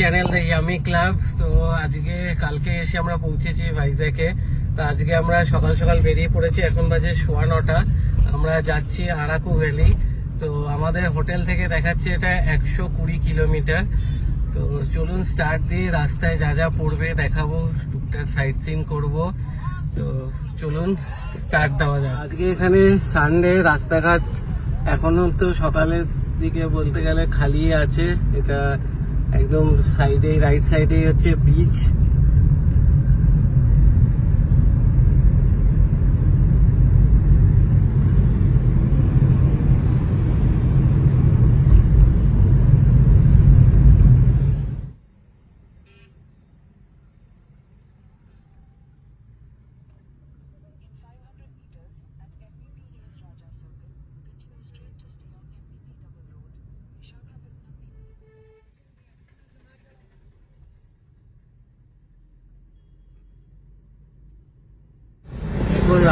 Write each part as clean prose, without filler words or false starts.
Channel the yummy club. তো আজকে কালকে এসে আমরা পৌঁছেছি ভাইজ্যাকে। তো আজকে আমরা সকাল সকাল বেরিয়ে পড়েছি, এখন বাজে 9:15। আমরা যাচ্ছি আরাকু ভ্যালি। তো আমাদের হোটেল থেকে দেখাচ্ছে এটা 120 কিলোমিটার। তো চলুন স্টার্ট দিয়ে রাস্তায় যা যা পড়বে দেখাবো, টুকটাক সাইট সিন করবো। তো চলুন স্টার্ট দেওয়া যায়। আজকে এখানে সানডে, রাস্তাঘাট এখনো তো সকালের দিকে বলতে গেলে খালি আছে। এটা একদম সাইডে, রাইট সাইডে হচ্ছে বিচ।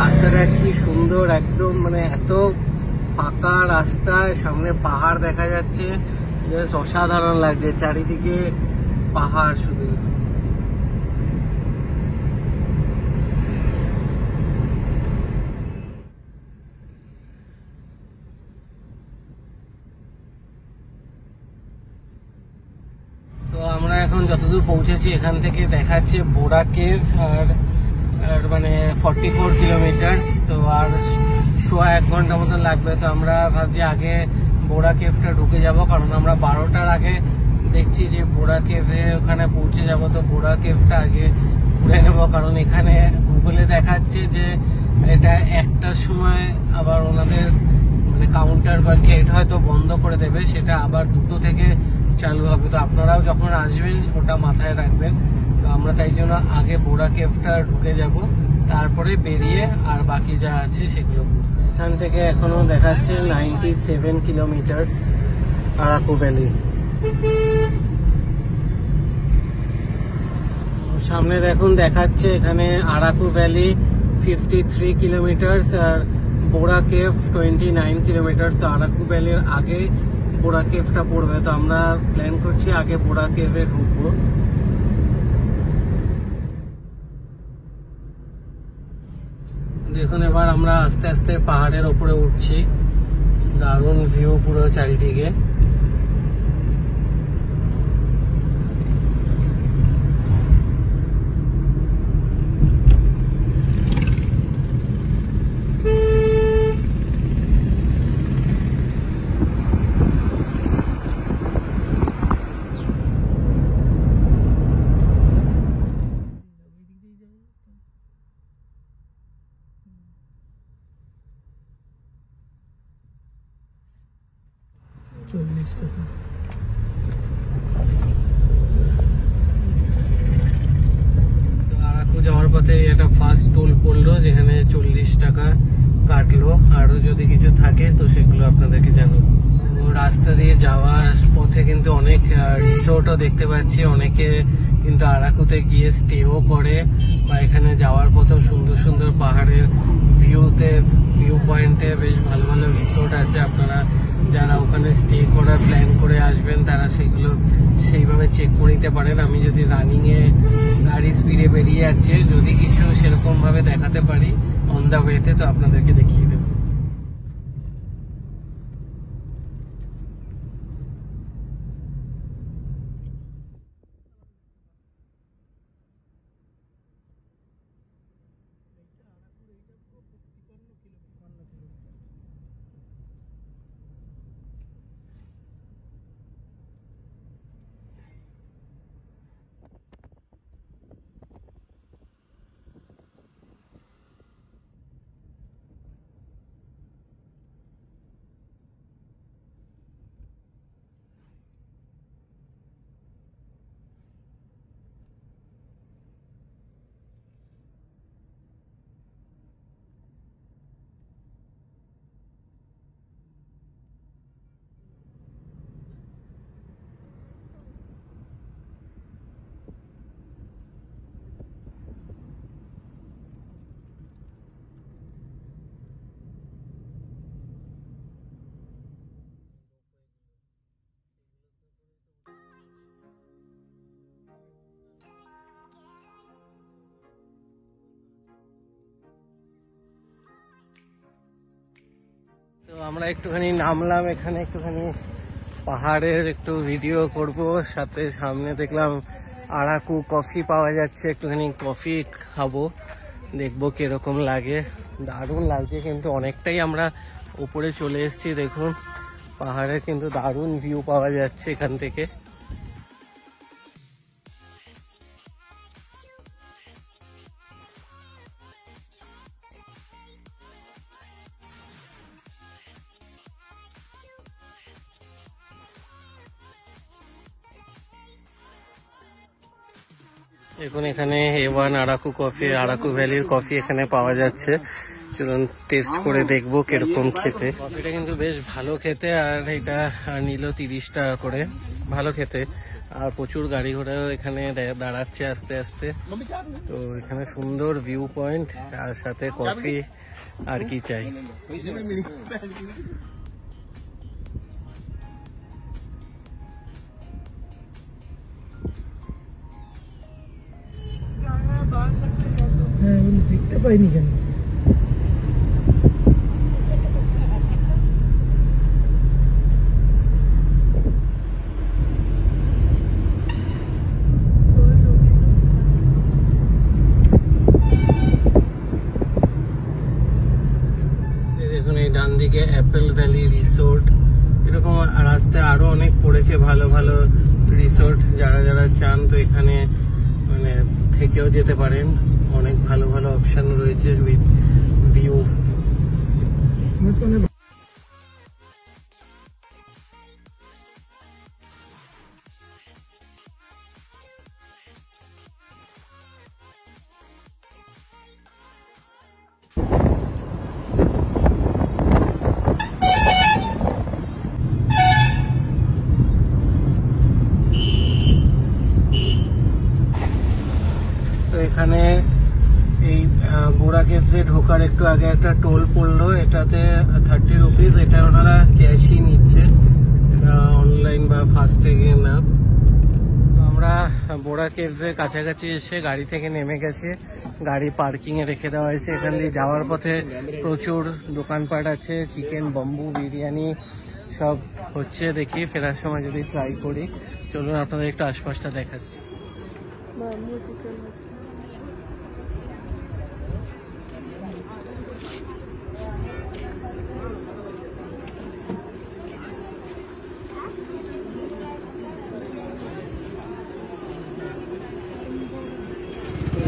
রাস্তাটা কি সুন্দর, একদম মানে এত ফাঁকা রাস্তা, সামনে পাহাড় দেখা যাচ্ছে, জাস্ট অসাধারণ লাগছে। চারিদিকে পাহাড় শুধু। তো আমরা এখন যতদূর পৌঁছেছি এখান থেকে দেখাচ্ছে বোরা কেভ, আর মানে 44 কিলোমিটার। তো আর 1 ঘন্টা মতো লাগবে। তো আমরা ভাবছি আগে বোরা কেভটা ঢুকে যাব, কারণ আমরা 12টার আগে দেখছি যে বোরা কেভে ওখানে পৌঁছে যাব। তো বোরা কেভটা আগে ঘুরে নেব, কারণ এখানে গুগলে দেখাচ্ছে যে এটা 1টার সময় আবার ওনাদের মানে কাউন্টার বা গেট হয়তো বন্ধ করে দেবে, সেটা আবার 2টো থেকে চালু হবে। তো আপনারাও যখন আসবেন ওটা মাথায় রাখবেন। তো আমরা তাই জন্য আগে বোরা কেভটা ঢুকে যাব, তারপরে বেরিয়ে আর বাকি যা আছে সেগুলো। এখান থেকে এখনো দেখাচ্ছে 97 কিলোমিটার আরাকু ভ্যালি। সামনে দেখুন দেখাচ্ছে এখানে আরাকু ভ্যালি 53 কিলোমিটার আর বোরা কেভ 29 কিলোমিটার। তো আরাকু ভ্যালির আগে বোরা কেভটা পড়বে। তো আমরা প্ল্যান করছি আগে বোরা কেভে ঢুকবো। দেখুন এবার আমরা আস্তে আস্তে পাহাড়ের ওপরে উঠছি, দারুণ ভিউ পুরো চারিদিকে। আরাকু যাওয়ার পথে এটা ফার্স্ট টোল পড়লো, যেখানে 40 টাকা কাটলো। আরো যদি কিছু থাকে তো সেগুলো আপনাদেরকে জানাবো। রাস্তা দিয়ে যাওয়ার পথে কিন্তু অনেক রিসোর্টও দেখতে পাচ্ছি। অনেকে কিন্তু আরাকুতে গিয়ে স্টেও করে, বা এখানে যাওয়ার পথেও সুন্দর সুন্দর পাহাড়ের ভিউ পয়েন্টে বেশ ভালো ভালো রিসোর্ট আছে। আপনারা যারা ওখানে স্টে করার প্ল্যান করে আসবেন তারা সেগুলো সেইভাবে চেক করে নিতে পারেন। আমি যদি রানিংয়ে গাড়ি স্পিডে বেরিয়ে যাচ্ছে, যদি কিছু সেরকম ভাবে দেখাতে পারি অন দ্য ওয়েতে, তো আপনাদেরকে দেখিয়ে দেবো। আমরা একটুখানি নামলাম এখানে, একটুখানি পাহাড়ের একটু ভিডিও করব, সাথে সামনে দেখলাম আরাকু কফি পাওয়া যাচ্ছে, একটুখানি কফি খাবো, দেখবো কিরকম লাগে। দারুণ লাগছে কিন্তু, অনেকটাই আমরা উপরে চলে এসেছি। দেখুন পাহাড়ের কিন্তু দারুণ ভিউ পাওয়া যাচ্ছে এখান থেকে। দেখুন এখানে A1 আরাকু কফি, আরাকু ভ্যালির কফি এখানে পাওয়া যাচ্ছে। চলুন টেস্ট করে দেখবো কিরকম খেতে। কফিটা কিন্তু বেশ ভালো খেতে, আর এটা নিল 30 টাকা করে, ভালো খেতে। আর প্রচুর গাড়ি ঘোড়াও এখানে দাঁড়াচ্ছে আস্তে আস্তে। তো এখানে সুন্দর ভিউ পয়েন্ট, আর সাথে কফি, আর কি চাই। দেখতে পাইনি কেন? দেখুন এই ডান দিকে অ্যাপেল ভ্যালি রিসোর্ট, এরকম রাস্তায় আরো অনেক পড়েছে ভালো ভালো রিসোর্ট। যারা যারা চান তো এখানে মানে থেকেও যেতে পারেন, অনেক ভালো ভালো অপশন রয়েছে উইথ ভিউ। তো এখানে এই বোরা কেভসে ঢোকার একটু আগে একটা টোল পড়লো, এটাতে 30 রুপিস। এটা ওনারা ক্যাশই নিচ্ছে, এটা অনলাইন বা ফাস্ট্যাগে না। তো আমরা বোরা কেভসের কাছাকাছি এসে গাড়ি থেকে নেমে গেছে, গাড়ি পার্কিং এ রেখে দেওয়া হয়েছে। এখান দিয়ে যাওয়ার পথে প্রচুর দোকানপাট আছে, চিকেন বাম্বু বিরিয়ানি সব হচ্ছে। দেখি ফেরার সময় যদি ট্রাই করি। চলুন আপনাদের একটু আশপাশটা দেখাচ্ছি।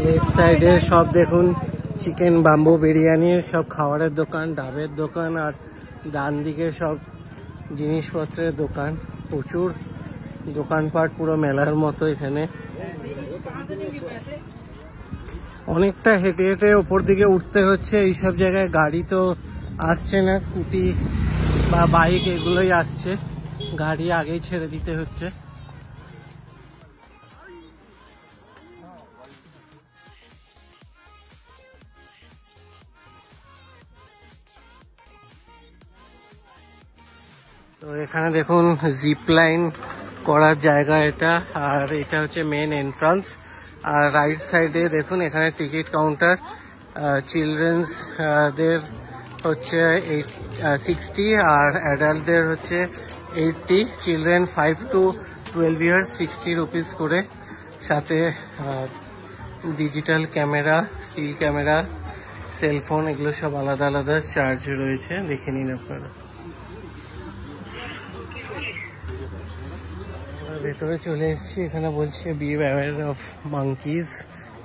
লেফট সাইডে সব দেখুন চিকেন বাম্বু বিরিয়ানির সব খাবারের দোকান, ডাবের দোকান, আর ডান দিকে সব জিনিসপত্রের দোকান। প্রচুর দোকানপাট, পুরো মেলার মতো এখানে। অনেকটা হেঁটে হেঁটে ওপর দিকে উঠতে হচ্ছে। এইসব জায়গায় গাড়ি তো আসছে না, স্কুটি বা বাইক এগুলোই আসছে, গাড়ি আগেই ছেড়ে দিতে হচ্ছে। তো এখানে দেখুন জিপ লাইন করার জায়গা এটা, আর এটা হচ্ছে মেন এন্ট্রান্স। আর রাইট সাইডে দেখুন এখানে টিকিট কাউন্টার। চিলড্রেন্স দের হচ্ছে 60, আর অ্যাডাল্টদের হচ্ছে 80। চিলড্রেন 5 to 12 ইয়ার্স 60 রুপিস করে। সাথে digital camera, still camera, cellphone, এগুলো সব আলাদা আলাদা চার্জ রয়েছে, দেখে নিন আপনারা। ভেতরে চলে এসেছি, এখানে বলছে বি অ্যাওয়্যার অফ মাঙ্কিজ,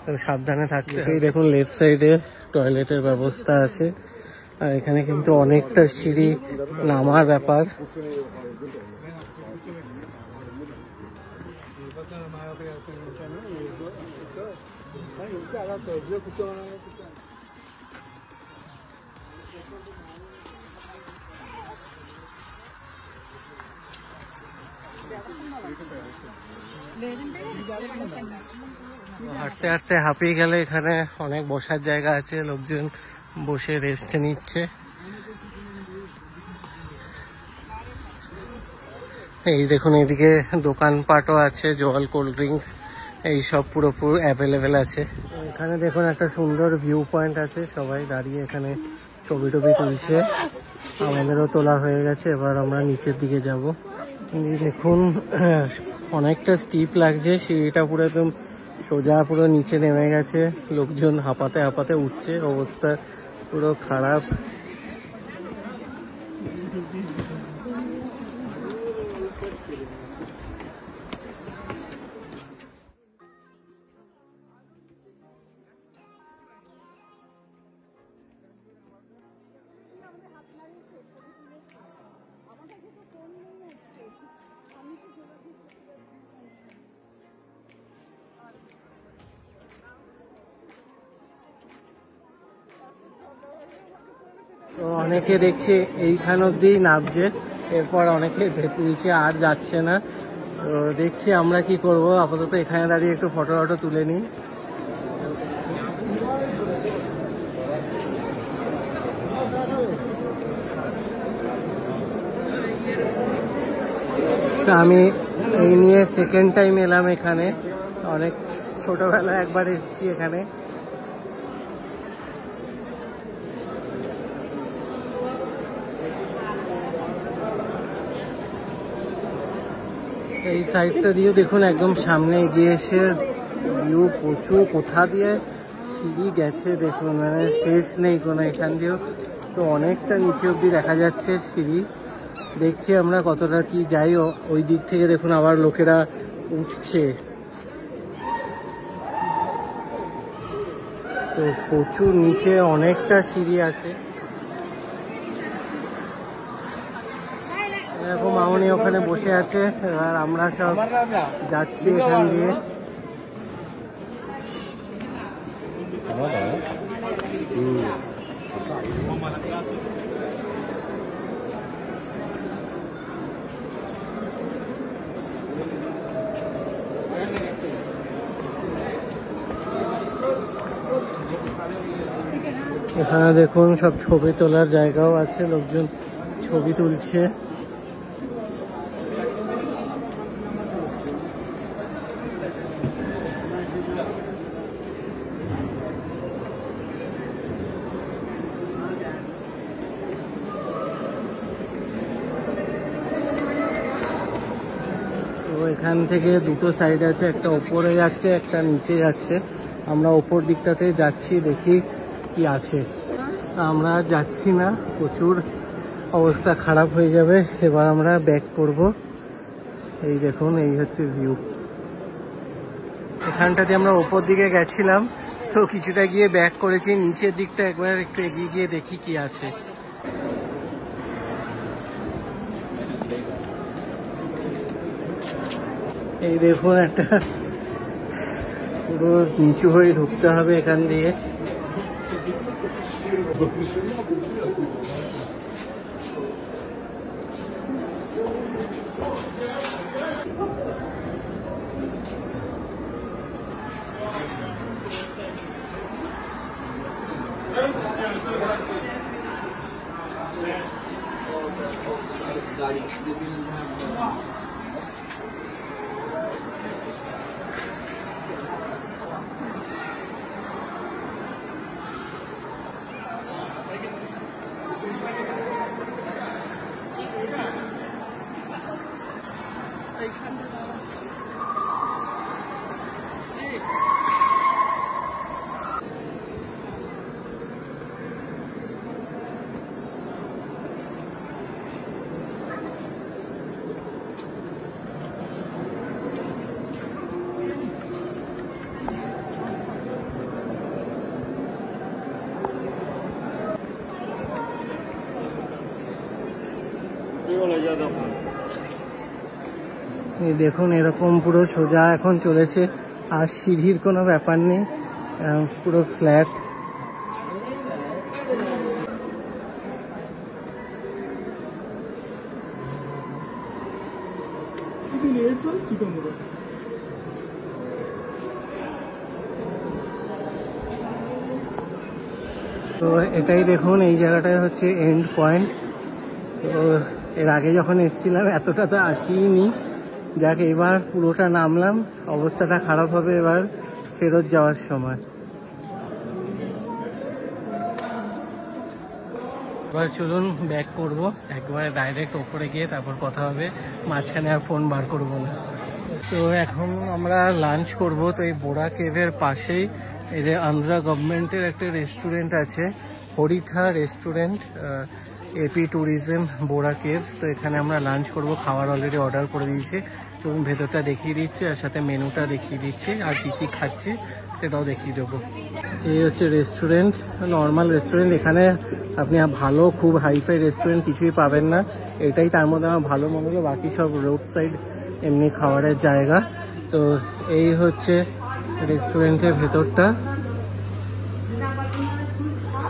তো সাবধানে থাকতে। এই দেখুন লেফট সাইডে টয়লেটের ব্যবস্থা আছে, আর এখানে কিন্তু অনেকটা সিঁড়ি নামার ব্যাপার। হাঁটতে হাঁটতে হাঁপিয়ে গেলে এখানে অনেক বসার জায়গা আছে, লোকজন বসে রেস্ট নিচ্ছে। এই দেখুন এদিকে দোকানপাটও আছে, জল, কোল্ড ড্রিঙ্কস এইসব পুরোপুরি অ্যাভেলেবেল আছে। এখানে দেখুন একটা সুন্দর ভিউ পয়েন্ট আছে, সবাই দাঁড়িয়ে এখানে ছবি টবি তুলছে। আমাদেরও তোলা হয়ে গেছে, এবার আমরা নিচের দিকে যাব। দেখুন অনেকটা স্টিপ লাগছে, সিঁড়িটা পুরো একদম সোজা পুরো নিচে নেমে গেছে, লোকজন হাঁপাতে হাঁপাতে উঠছে, অবস্থা পুরো খারাপ। তো অনেকে দেখছি এইখান অব্দি নামছে, এরপর অনেকে নিচে আর যাচ্ছে না। তো দেখছি আমরা কি করব, আপাতত এখানে দাঁড়িয়ে একটু ফটো টটো তুলে নিই। আমি এই নিয়ে সেকেন্ড টাইম এলাম এখানে, অনেক ছোটবেলায় একবার এসেছি এখানে। এই সাইডটা দিয়েও দেখুন একদম সামনে এগিয়ে এসে ভিউ প্রচুর, কোথা দিয়ে সিঁড়ি গেছে দেখুন, মানে শেষ নেই কোনো এখান দিয়েও। তো অনেকটা নিচে অব্দি দেখা যাচ্ছে সিঁড়ি, দেখছি আমরা কতটা কি যাই। ওই দিক থেকে দেখুন আবার লোকেরা উঠছে। তো প্রচুর নিচে অনেকটা সিঁড়ি আছে। এরকম মামনি ওখানে বসে আছে, আর আমরা সব যাচ্ছি এখান দিয়ে। এখানে দেখুন সব ছবি তোলার জায়গাও আছে, লোকজন ছবি তুলছে। এখান থেকে দুটো সাইড আছে, একটা ওপরে যাচ্ছে একটা নিচে যাচ্ছে। আমরা ওপর দিকটাতে যাচ্ছি, দেখি কি আছে। আমরা যাচ্ছি না, প্রচুর অবস্থা খারাপ হয়ে যাবে। এবার আমরা ব্যাক করব। এই দেখুন এই হচ্ছে ভিউ। এখানটাতে আমরা ওপর দিকে গেছিলাম, তো কিছুটা গিয়ে ব্যাক করেছি। নিচের দিকটা একবার একটু এগিয়ে গিয়ে দেখি কি আছে। এই দেখুন একটা পুরো নিচু হয়ে ঢুকতে হবে এখান দিয়ে। এই দেখুন এরকম পুরো সোজা এখন চলেছে, আর সিঁড়ির কোনো ব্যাপার নেই, পুরো ফ্ল্যাট। তো এটাই দেখুন, এই জায়গাটায় হচ্ছে এন্ড পয়েন্ট। তো এর আগে যখন এসেছিলাম এতটা তো আসিনি, যাক এবার পুরোটা নামলাম। অবস্থাটা খারাপ হবে এবার ফেরত যাওয়ার সময়। এবার চলুন ব্যাক করব, একবারে ডাইরেক্ট ওপরে গিয়ে তারপর কথা হবে, মাঝখানে আর ফোন বার করবো না। তো এখন আমরা লাঞ্চ করব। তো এই বোরা কেভের পাশেই এই যে আন্ধ্রা গভর্নমেন্টের একটা রেস্টুরেন্ট আছে, হরিথা রেস্টুরেন্ট, এপি ট্যুরিজম বোরা কেভস। তো এখানে আমরা লাঞ্চ করব, খাবার অলরেডি অর্ডার করে দিয়েছি। তো ভেতরটা দেখিয়ে দিচ্ছি আর সাথে মেনুটা দেখিয়ে দিচ্ছি, আর কী কী খাচ্ছি সেটাও দেখিয়ে দেবো। এই হচ্ছে রেস্টুরেন্ট, নর্মাল রেস্টুরেন্ট। এখানে আপনি ভালো খুব হাইফাই রেস্টুরেন্ট কিছুই পাবেন না, এটাই তার মধ্যে আমার ভালো মনে হলো। বাকি সব রোড সাইড এমনি খাবারের জায়গা। তো এই হচ্ছে রেস্টুরেন্টের ভেতরটা,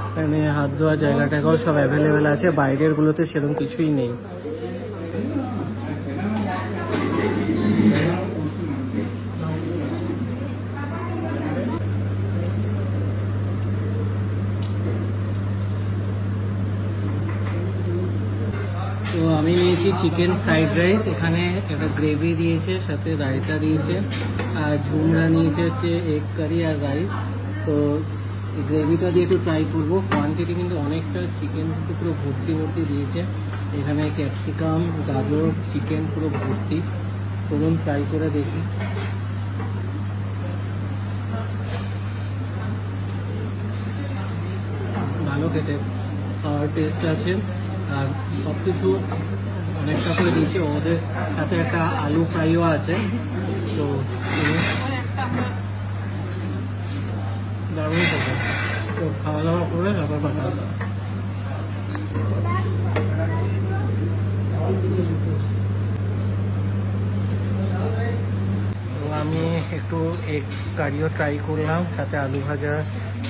এখানে হাত ধোয়ার জায়গাটাকেও সব অ্যাভেলেবেল আছে, বাইরের গুলোতে সেরকম কিছুই নেই। তো আমি নিয়েছি চিকেন ফ্রাইড রাইস, এখানে একটা গ্রেভি দিয়েছে, সাথে রায়তা দিয়েছে, আর ঝুমরা নিয়েছে হচ্ছে এগ কারি আর রাইস। তো এই গ্রেভিটা দিয়ে একটু ট্রাই করবো। কোয়ান্টিটি কিন্তু অনেকটা, চিকেন কিন্তু পুরো ভর্তি ভর্তি দিয়েছে, এখানে ক্যাপসিকাম, গাজর, চিকেন পুরো ভর্তি। চলুন ট্রাই করে দেখি। ভালো খেতে, খাওয়ার টেস্ট আছে, আর সব কিছু অনেকটা করে দিয়েছে। ওদের সাথে একটা আলু ফ্রাইও আছে। তো দারুণ খেতে। তো খাওয়া দাওয়া করে তারপর কথা হবে। তো আমি একটু এগ কারিও ট্রাই করলাম, সাথে আলু ভাজা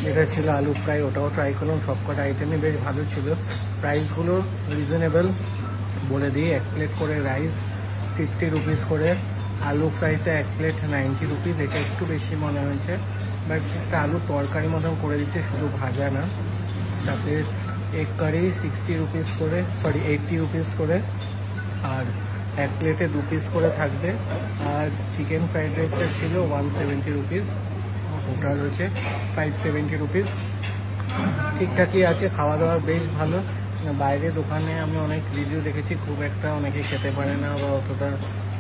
যেটা ছিল, আলু ফ্রাই ওটাও ট্রাই করলাম। সবকটা আইটেমই বেশ ভালো ছিল। প্রাইসগুলো রিজনেবল বলে দিই, 1 প্লেট করে রাইস 50 রুপিস করে, আলু ফ্রাইটা 1 প্লেট 90 রুপিস। এটা একটু বেশি মনে হয়েছে, বাট একটা আলু তরকারি মতন করে দিচ্ছে, শুধু ভাজা না। সাথে এগ কারি 60 রুপিস করে, সরি 80 রুপিস করে, আর 1 প্লেটে 2 পিস করে থাকবে। আর চিকেন ফ্রাইড রাইসটা ছিল 170 রুপিস, টোটাল হচ্ছে 570 রুপিস। ঠিকঠাকই আছে, খাওয়া দাওয়া বেশ ভালো। বাইরে দোকানে আমি অনেক রিভিউ দেখেছি, খুব একটা অনেকে খেতে পারে না বা অতটা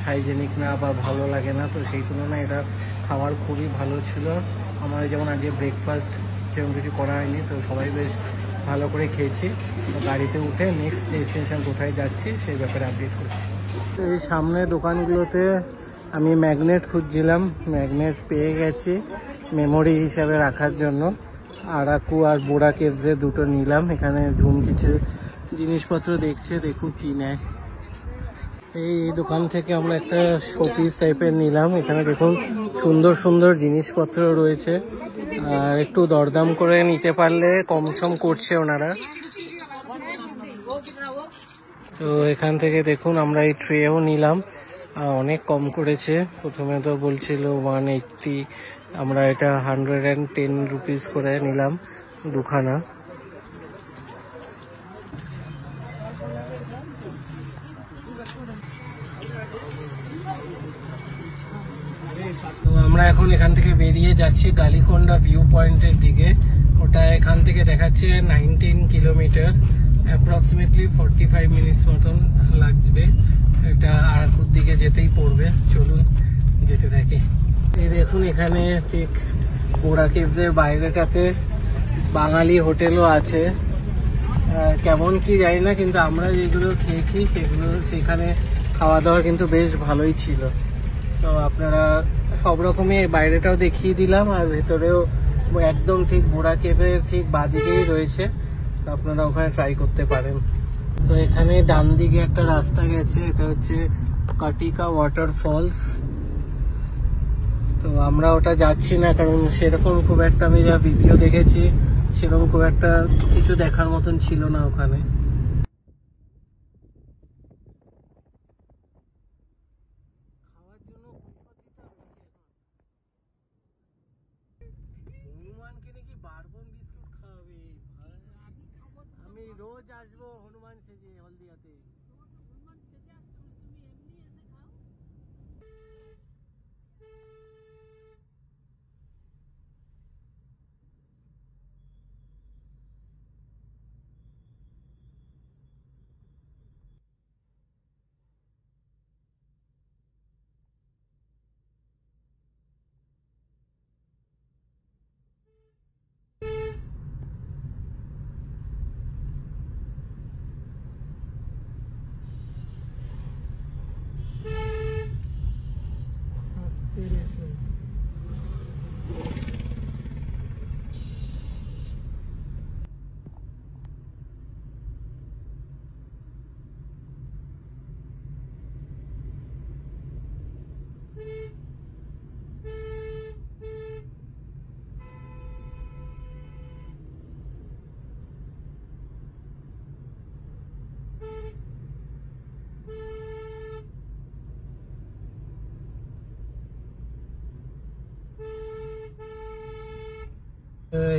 হাইজেনিক না বা ভালো লাগে না। তো সেই তুলনায় এটা খাবার খুবই ভালো ছিল। আমাদের যেমন আজকে ব্রেকফাস্ট সেরকম কিছু করা হয়নি, তো সবাই বেশ ভালো করে খেয়েছি। গাড়িতে উঠে নেক্সট ডেস্টিনেশন কোথায় যাচ্ছি সেই ব্যাপারে আপডেট করছি। তো এই সামনে দোকানগুলোতে আমি ম্যাগনেট খুঁজছিলাম, ম্যাগনেট পেয়ে গেছি মেমোরি হিসাবে রাখার জন্য। আরাকু আর বোরা কেভসে দুটো নিলাম। এখানে ঝুম কিছু জিনিসপত্র দেখছে, দেখুক কি নেয়। এই দোকান থেকে আমরা একটা শোপিস টাইপের নিলাম। এখানে দেখুন সুন্দর সুন্দর জিনিসপত্র রয়েছে, আর একটু দরদাম করে নিতে পারলে কম সম করছে ওনারা। তো এখান থেকে দেখুন আমরা এই ট্রেও নিলাম, অনেক কম করেছে। প্রথমে তো বলছিল 180, আমরা এটা 110 রুপিস করে নিলাম দুখানা। তো আমরা এখন এখান থেকে বেরিয়ে যাচ্ছি গালিকোন্ডা ভিউ পয়েন্টের দিকে। ওটা এখান থেকে দেখাচ্ছে 19 কিলোমিটার, অ্যাপ্রক্সিমেটলি 45 মিনিটস মতন লাগবে। এটা আরাকুর দিকে যেতেই পড়বে, চলুন যেতে থাকি। এই দেখুন এখানে ঠিক বোরা কেভসের বাইরেটাতে বাঙালি হোটেলও আছে, কেমন কি জানি না, কিন্তু আমরা যেগুলো খেয়েছি সেগুলো সেখানে খাওয়া দাওয়া কিন্তু বেশ ভালোই ছিল। তো আপনারা সব রকমই বাইরেটাও দেখিয়ে দিলাম, আর ভেতরেও একদম ঠিক বোরা কেভের ঠিক বাদিকেই রয়েছে, তো আপনারা ওখানে ট্রাই করতে পারেন। তো এখানে ডান দিকে একটা রাস্তা গেছে, এটা হচ্ছে কাটিকা ওয়াটারফলস। তো আমরা ওটা যাচ্ছি না, কারণ সেরকম খুব একটা, আমি যা ভিডিও দেখেছি সেরকম খুব একটা কিছু দেখার মতন ছিল না ওখানে। হনুমানকে নাকি বারবন বিস্কুট খাওয়াবে, আমি রোজ আসবো হনুমান সেজে হলদিয়াতে।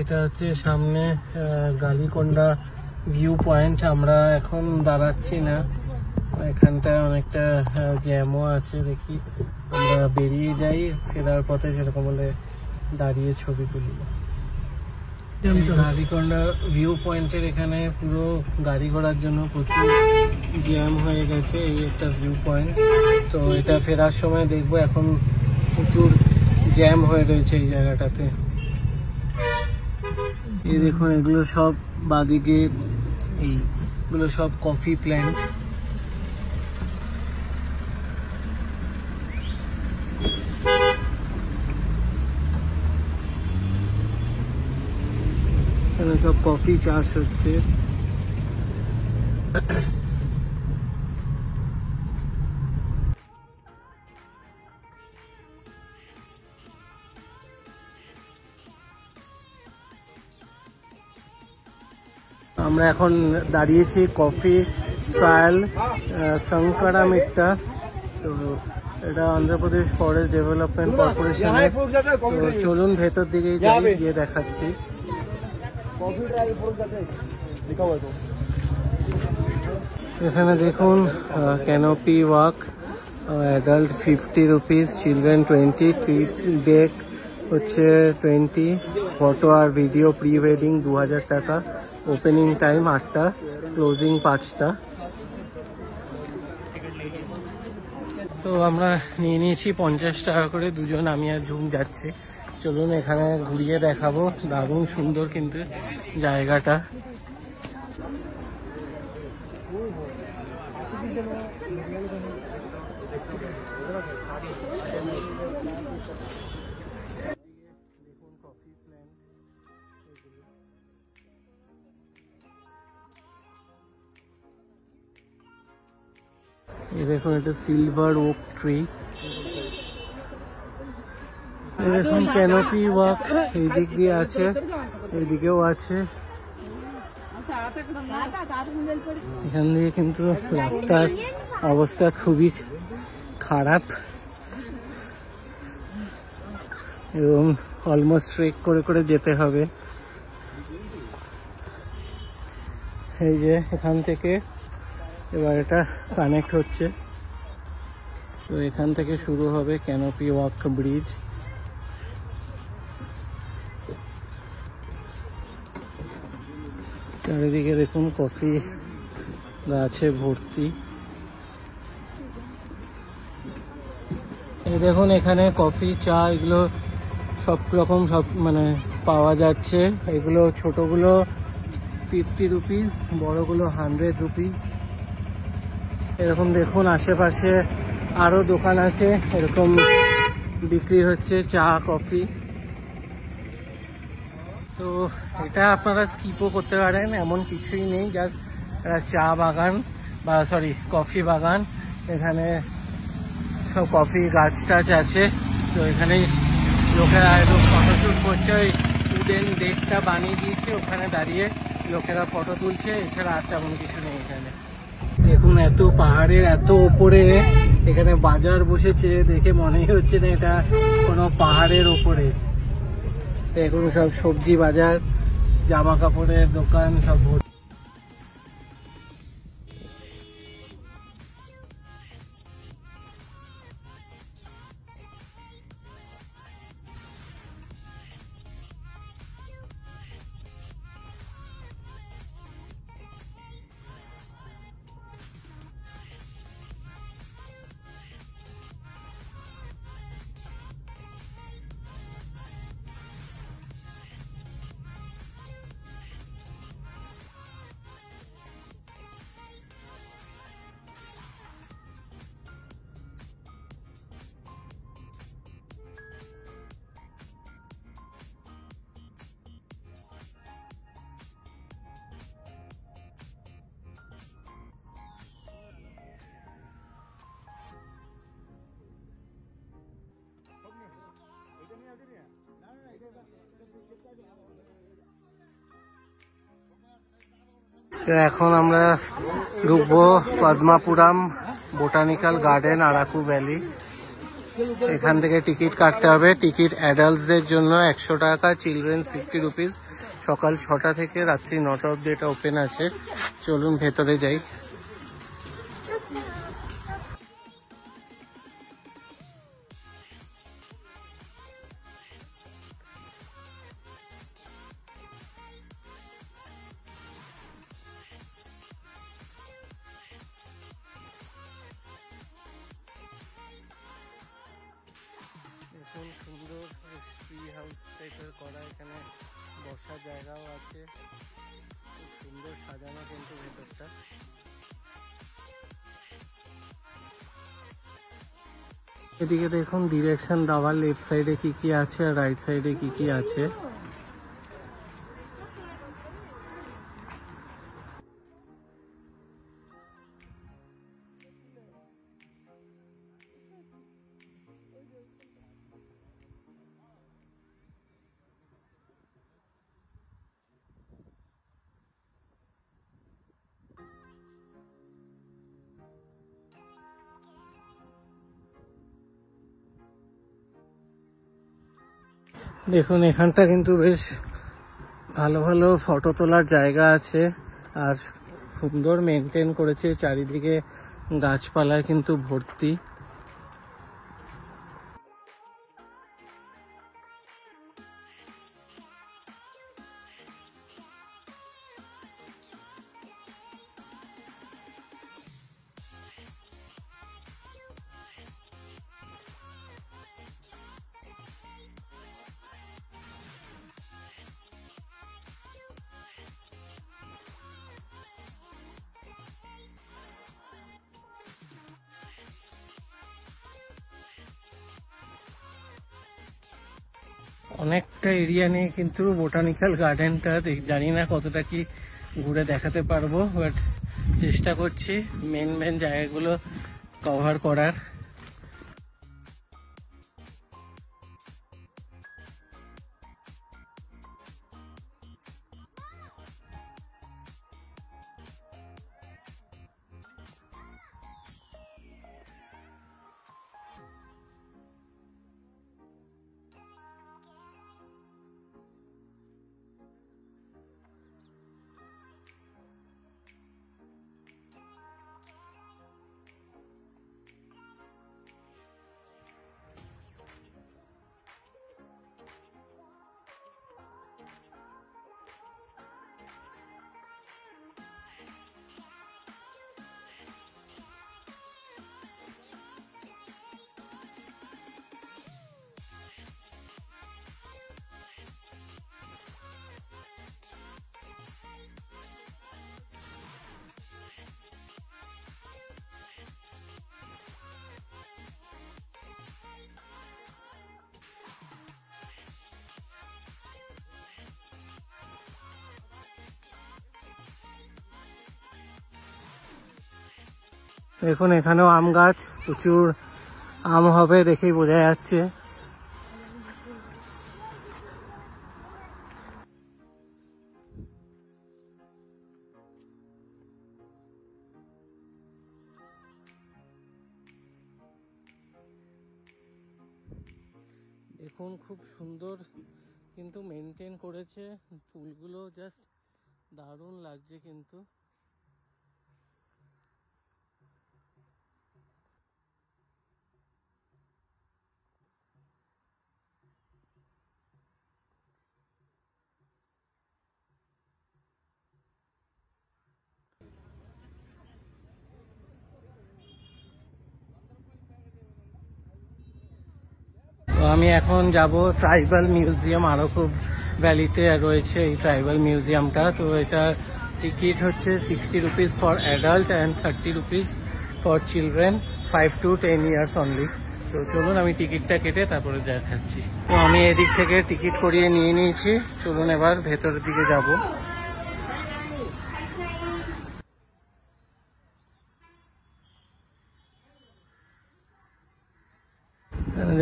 এটা হচ্ছে সামনে গালিকোন্ডা ভিউ পয়েন্ট। আমরা এখন দাঁড়াচ্ছি না, এখানটায় অনেকটা জ্যামও আছে। দেখি আমরা বেরিয়ে যাই, ফেরার পথে সেরকম হলে দাঁড়িয়ে ছবি তুলি। গালিকোন্ডা ভিউ পয়েন্টের এখানে পুরো গাড়ি ঘোড়ার জন্য প্রচুর জ্যাম হয়ে গেছে। এই একটা ভিউ পয়েন্ট, তো এটা ফেরার সময় দেখবো। এখন প্রচুর জ্যাম হয়ে রয়েছে এই জায়গাটাতে। এই দেখুন, এগুলো সব বাদিকে, এইগুলো সব কফি প্ল্যান্ট। এখানে সব কফি চাষ হচ্ছে। আমরা এখন দাঁড়িয়েছি কফি ট্রায়াল সংকরা মিট্টা। তো এটা অন্ধ্রপ্রদেশ ফরেস্ট ডেভেলপমেন্ট কর্পোরেশনের। তো চলুন ভেতর দিকে গিয়ে দেখাচ্ছি। এখানে দেখুন canopy walk, adult 50 rupees, children 20, tree deck হচ্ছে 20, ফটো আর ভিডিও প্রি ওয়েডিং 2000 টাকা, ওপেনিং টাইম 8টা, ক্লোজিং 5টা। তো আমরা নিয়ে নিয়েছি 50 টাকা করে দুজন, আমি আর ঝুম যাচ্ছি। চলুন এখানে ঘুরিয়ে দেখাবো, দারুণ সুন্দর কিন্তু জায়গাটা। এই দেখুন, এটা সিলভার ওক ট্রি। এই দেখুন ক্যানোপি ওয়াক এই দিক দিয়ে আছে, এইদিকেও আছে। এখান দিয়ে কিন্তু রাস্তার অবস্থা খুবই খারাপ এবং অলমোস্ট ট্রেক করে করে যেতে হবে। এই যে এখান থেকে এবার এটা কানেক্ট হচ্ছে, তো এখান থেকে শুরু হবে ক্যানোপি ওয়াক ব্রিজ। চারিদিকে দেখুন কফি গাছে ভর্তি। এই দেখুন এখানে কফি, চা এগুলো সব রকম সব মানে পাওয়া যাচ্ছে। এগুলো ছোটগুলো 50 রুপিস, বড়গুলো 100 রুপিস। এরকম দেখুন আশেপাশে আরো দোকান আছে, এরকম বিক্রি হচ্ছে চা কফি। তো এটা আপনারা স্কিপও করতে পারেন, এমন কিছুই নেই, জাস্ট চা বাগান বা সরি কফি বাগান। এখানে সব কফি গাছ টাছ আছে। তো এখানে লোকেরা একদম ফটোশ্যুট করছে, ওই উডেন ডেকটা বানিয়ে দিয়েছে, ওখানে দাঁড়িয়ে লোকেরা ফটো তুলছে, এছাড়া আর তেমন কিছু নেই এখানে। দেখুন এত পাহাড়ের এত ওপরে এখানে বাজার বসেছে, দেখে মনেই হচ্ছে না এটা কোনো পাহাড়ের ওপরে। দেখুন সব সবজি বাজার, জামা কাপড়ের দোকান সব ভর্তি। তো এখন আমরা ঢুকবো পদ্মাপুরম বোটানিক্যাল গার্ডেন, আরাকু ভ্যালি। এখান থেকে টিকিট কাটতে হবে। টিকিট অ্যাডাল্টসদের জন্য 100 টাকা, চিলড্রেন্স 50 রুপিস। সকাল 6টা থেকে রাত্রি 9টা অবধি এটা ওপেন আছে। চলুন ভেতরে যাই। দেখুন সুন্দর ট্রি হাউস টাইপের করা, এখানে বসার জায়গাও আছে, খুব সুন্দর সাজানো কিন্তু ভেতরটা। এদিকে দেখুন ডিরেকশন দেওয়া, লেফট সাইডে কি কি আছে আর রাইট সাইডে কি কি আছে। দেখুন এখানটা কিন্তু বেশ ভালো ভালো ফটো তোলার জায়গা আছে, আর সুন্দর মেনটেন করেছে, চারিদিকে গাছপালায় কিন্তু ভর্তি। অনেকটা এরিয়া নিয়ে কিন্তু বোটানিক্যাল গার্ডেনটা, জানি না কতটা কি ঘুরে দেখাতে পারবো, বাট চেষ্টা করছি মেন মেন জায়গাগুলো কভার করার। দেখুন এখানেও আম গাছ, প্রচুর আম হবে দেখেই বোঝা যাচ্ছে। দেখুন খুব সুন্দর কিন্তু মেনটেন করেছে, ফুলগুলো জাস্ট দারুণ লাগছে কিন্তু। তো আমি এখন যাব ট্রাইবাল মিউজিয়াম, আরাকু ভ্যালিতে রয়েছে এই ট্রাইবাল মিউজিয়ামটা। তো এটা টিকিট হচ্ছে 60 rupees for adult and 30 rupees for children 5 to 10 years only. তো চলুন আমি টিকিটটা কেটে তারপরে দেখাচ্ছি। তো আমি এদিক থেকে টিকিট করিয়ে নিয়ে নিয়েছি, চলুন এবার ভেতরের দিকে যাব।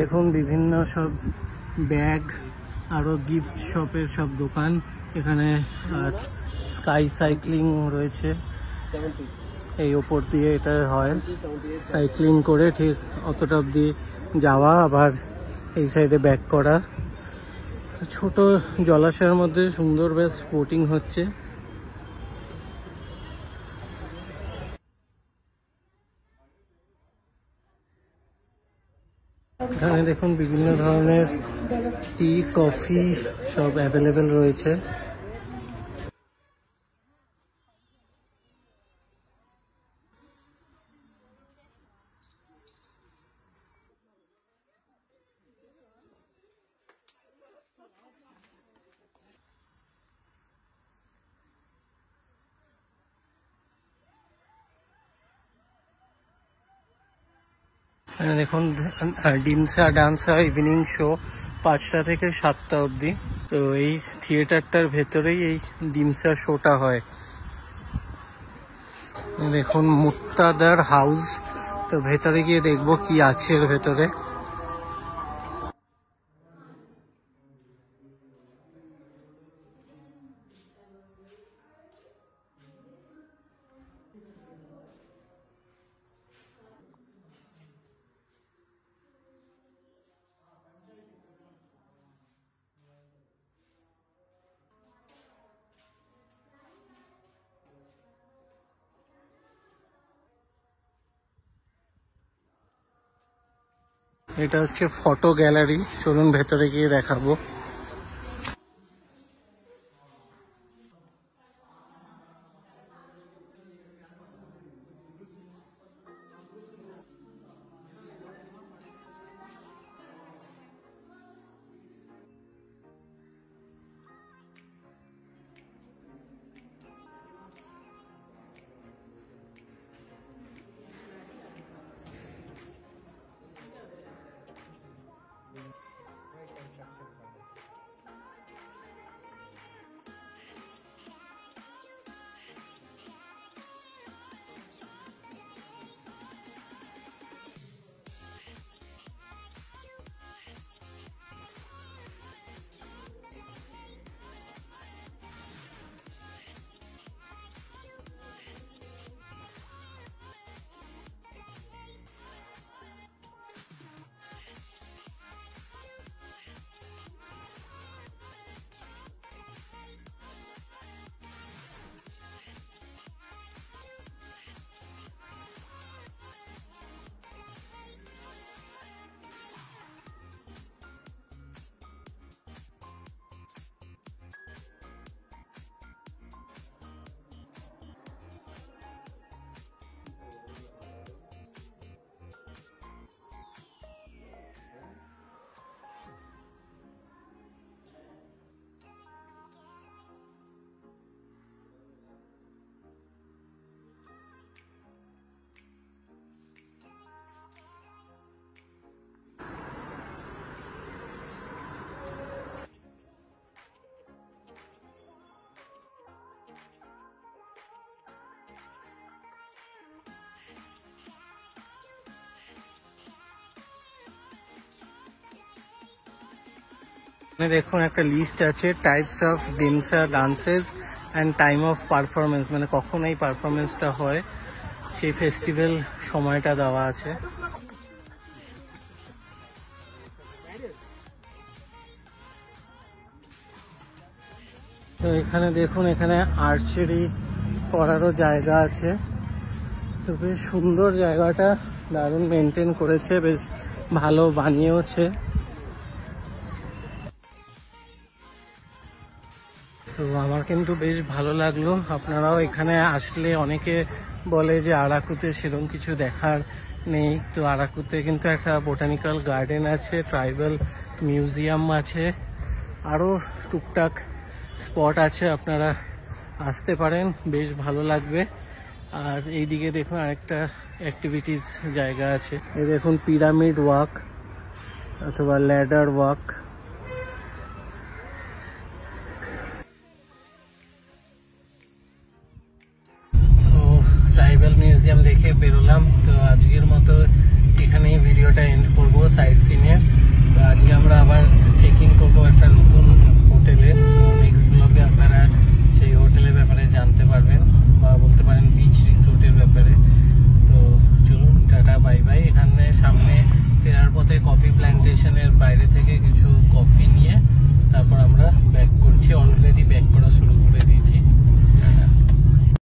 দেখুন বিভিন্ন সব ব্যাগ, আরো গিফট শপের সব দোকান, এখানে স্কাই সাইক্লিং রয়েছে, এই ওপর দিয়ে এটা হয় সাইক্লিং করে ঠিক অতটা অব্দি যাওয়া, আবার এই সাইডে ব্যাক করা। ছোট জলাশয়ের মধ্যে সুন্দর বেশ বোটিং হচ্ছে। এখানে দেখুন বিভিন্ন ধরনের টি, কফি সব অ্যাভেলেবেল রয়েছে। দেখুন ডিমসা ডান্স হয়, ইভিনিং শো 5টা থেকে 7টা অবধি। তো এই থিয়েটারটার ভেতরেই এই ডিমসা শোটা হয়। দেখুন মুক্তাদার হাউস, তো ভেতরে গিয়ে দেখবো কি আছে এর ভেতরে। এটা হচ্ছে ফটো গ্যালারি, চলুন ভেতরে গিয়ে দেখাবো। দেখুন একটা লিস্ট আছে, types of Dimasa dances and time of performance, মানে কখন এই পারফরমেন্সটা হয় সেই ফেস্টিভ্যাল সময়টা দেওয়া আছে। তো এখানে দেখুন এখানে আর্চারি করারও জায়গা আছে। তো বেশ সুন্দর জায়গাটা, দারুণ মেনটেন করেছে, বেশ ভালো বানিয়েওছে। তো আমার কিন্তু বেশ ভালো লাগলো। আপনারাও এখানে আসলে, অনেকে বলে যে আরাকুতে সেরকম কিছু দেখার নেই, তো আরাকুতে কিন্তু একটা বোটানিক্যাল গার্ডেন আছে, ট্রাইবাল মিউজিয়াম আছে, আরও টুকটাক স্পট আছে, আপনারা আসতে পারেন, বেশ ভালো লাগবে। আর এইদিকে দেখুন আরেকটা অ্যাক্টিভিটিস জায়গা আছে, এই দেখুন পিরামিড ওয়াক অথবা ল্যাডার ওয়াক। ট্রাইবাল মিউজিয়াম দেখে বেরোলাম। তো আজকের মতো এখানেই ভিডিওটা এন্ড করবো সাইট সিনের। তো আজকে আমরা আবার চেক ইন করবো একটা